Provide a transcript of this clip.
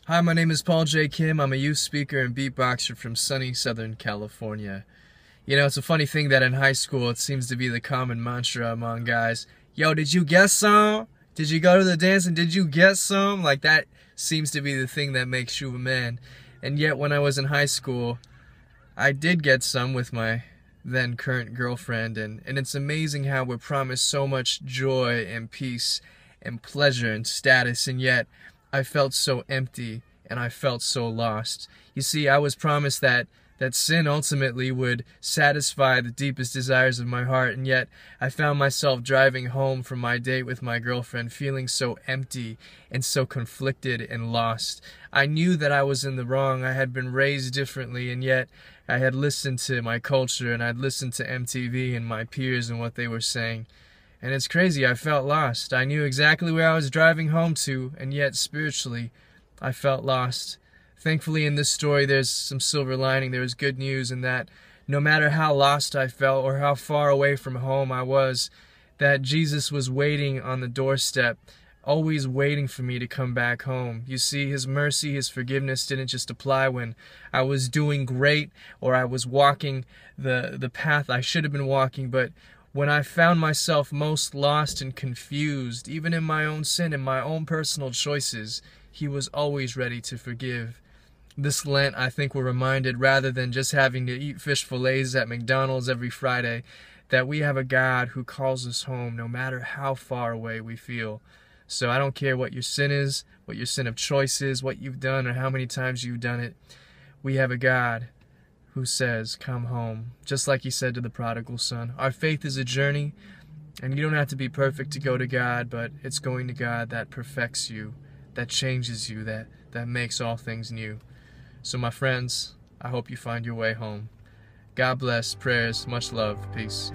Hi, my name is Paul J. Kim. I'm a youth speaker and beatboxer from sunny Southern California. You know, it's a funny thing that in high school it seems to be the common mantra among guys. Yo, did you get some? Did you go to the dance and did you get some? Like, that seems to be the thing that makes you a man. And yet when I was in high school, I did get some with my then current girlfriend, and it's amazing how we're promised so much joy and peace and pleasure and status, and yet I felt so empty and I felt so lost. You see, I was promised that sin ultimately would satisfy the deepest desires of my heart, and yet I found myself driving home from my date with my girlfriend feeling so empty and so conflicted and lost. I knew that I was in the wrong. I had been raised differently, and yet I had listened to my culture and I'd listened to MTV and my peers and what they were saying. And it's crazy, I felt lost. I knew exactly where I was driving home to, and yet spiritually, I felt lost. Thankfully, in this story, there's some silver lining. There's good news in that no matter how lost I felt or how far away from home I was, that Jesus was waiting on the doorstep, always waiting for me to come back home. You see, His mercy, His forgiveness didn't just apply when I was doing great or I was walking the path I should have been walking, but when I found myself most lost and confused, even in my own sin and my own personal choices, He was always ready to forgive. This Lent, I think we're reminded, rather than just having to eat fish fillets at McDonald's every Friday, that we have a God who calls us home no matter how far away we feel. So I don't care what your sin is, what your sin of choice is, what you've done, or how many times you've done it. We have a God who says, come home, just like He said to the prodigal son. Our faith is a journey, and you don't have to be perfect to go to God, but it's going to God that perfects you, that changes you, that makes all things new. So my friends, I hope you find your way home. God bless, prayers, much love, peace.